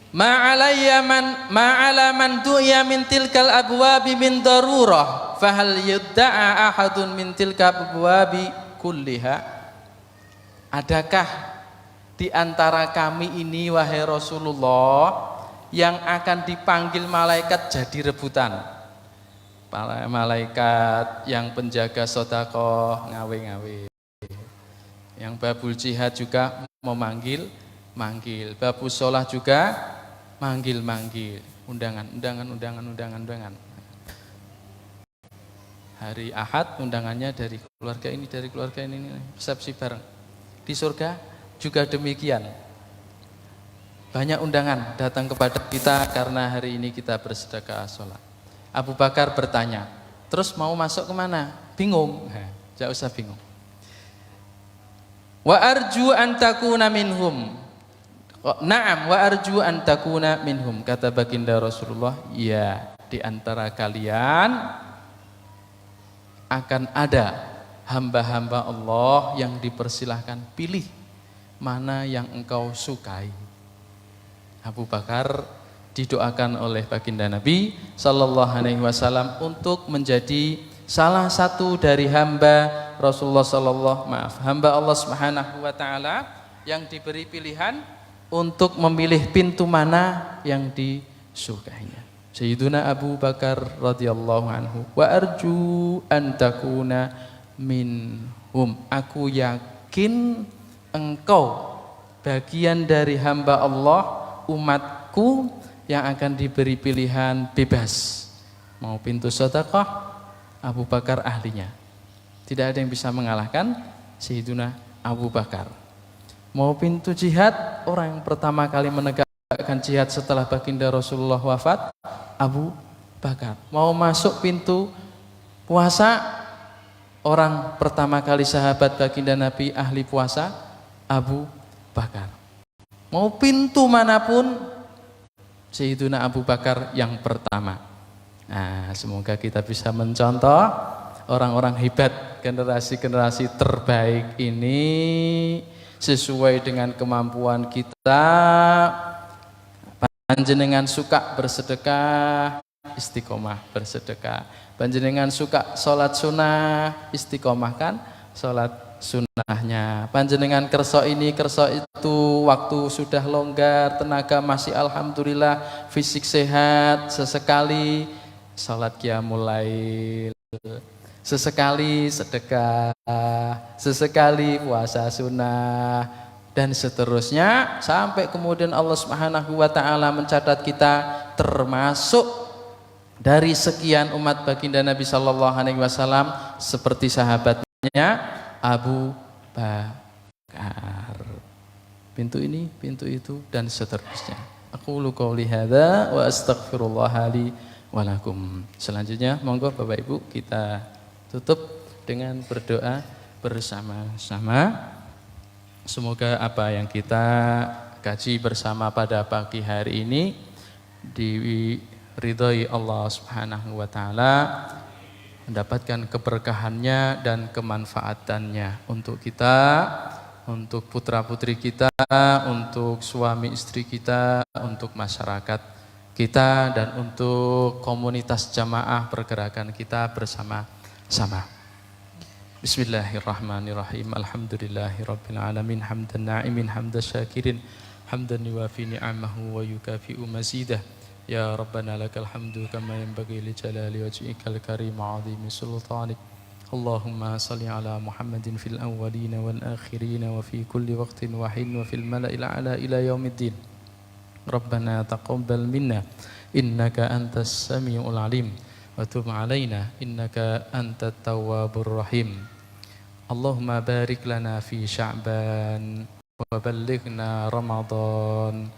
Ma'ala man du'iya min tilkal abwabi min darurah fahal yudda'a ahadun min tilkal abwabi kulliha. Adakah di antara kami ini wahai Rasulullah yang akan dipanggil malaikat jadi rebutan? Para malaikat yang penjaga sedekah ngawe-ngawe, yang babul jihad juga memanggil, babus shalah juga manggil, undangan. Hari Ahad undangannya dari keluarga ini, persepsi bareng. Di surga juga demikian. Banyak undangan datang kepada kita karena hari ini kita bersedekah sholat. Abu Bakar bertanya, terus mau masuk kemana? Bingung. Jangan usah bingung. Wa arju an takuna minhum. Naam wa arju an takuna minhum, kata baginda Rasulullah, ya, di antara kalian akan ada hamba-hamba Allah yang dipersilahkan pilih mana yang engkau sukai. Abu Bakar didoakan oleh baginda Nabi sallallahu alaihi wasallam untuk menjadi salah satu dari hamba Rasulullah hamba Allah Subhanahu wa taala yang diberi pilihan untuk memilih pintu mana yang disukainya. Sayyiduna Abu Bakar radhiyallahu anhu, wa arju an takuna minhum, aku yakin engkau bagian dari hamba Allah, umatku yang akan diberi pilihan bebas. Mau pintu sedekah, Abu Bakar ahlinya. Tidak ada yang bisa mengalahkan Sayyiduna Abu Bakar. Mau pintu jihad, orang yang pertama kali menegakkan jihad setelah baginda Rasulullah wafat, Abu Bakar. Mau masuk pintu puasa, orang pertama kali sahabat baginda Nabi ahli puasa, Abu Bakar. mau pintu manapun Sayyiduna Abu Bakar yang pertama. Nah, semoga kita bisa mencontoh orang-orang hebat, generasi-generasi terbaik ini sesuai dengan kemampuan kita. Panjenengan suka bersedekah, istiqomah bersedekah. Panjenengan suka sholat sunnah, istiqomah kan sholat sunnahnya. Panjenengan kerso ini kerso itu, waktu sudah longgar, tenaga masih alhamdulillah, fisik sehat, sesekali sholat qiyamul lail, sesekali sedekah, sesekali puasa sunnah, dan seterusnya sampai kemudian Allah Subhanahu wa taala mencatat kita termasuk dari sekian umat baginda Nabi sallallahu alaihi wasallam seperti sahabatnya Abu Bakar. Pintu ini, pintu itu, dan seterusnya. Aku qouli hadza wa astaghfirullah li wa lakum. Selanjutnya monggo Bapak Ibu kita tutup dengan berdoa bersama-sama. Semoga apa yang kita kaji bersama pada pagi hari ini diridhoi Allah Subhanahu wa taala, mendapatkan keberkahannya dan kemanfaatannya untuk kita, untuk putra-putri kita, untuk suami istri kita, untuk masyarakat kita, dan untuk komunitas jamaah pergerakan kita bersama-sama. Bismillahirrahmanirrahim. Alhamdulillahirabbil alamin, hamdan na'imin, hamdan syakirin, hamdan yuwafi ni'amahu wa yukafi'u mazidah. Ya Rabbana lakal hamdu kama yanbaghi li jalali wajhikal karim 'azimi sultanik. Allahumma salli ala Muhammadin fil awwalin wal akhirin wa fi kulli waqtin wa hin wa fil mala'il a'la ila yaumiddin. Rabbana taqabbal minna innaka antas samiul alim wa tub alaina innaka antat tawwabur rahim. Allahumma barik lana fi Sya'ban wa ballighna Ramadan.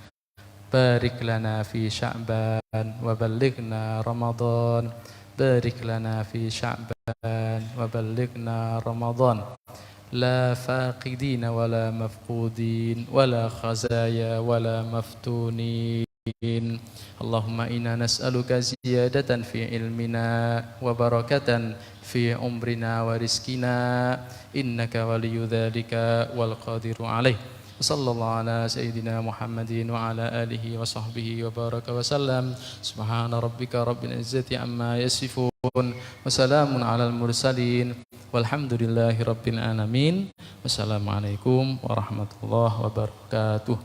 Barik lana fi Sya'ban wa ballighna Ramadan. Barik lana fi Sya'ban wa ballighna Ramadan. La faqidin wa la mafqudin wa la khazaya wa la maftunin. Allahumma inna nas'aluka ziyadatan fi ilmina wa barakatan fi umrina wa rizkina innaka waliyyu dzalika wal qadiru alaih. Sallallahu ala sayyidina Muhammadin wa ala alihi wa sahbihi wa baraka wa sallam. Subhana rabbika rabbil izzati amma yasifun wa salamun alal mursalin walhamdulillahi rabbil alamin. Wassalamualaikum warahmatullahi wabarakatuh.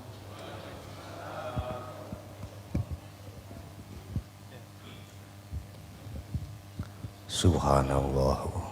Subhanallah.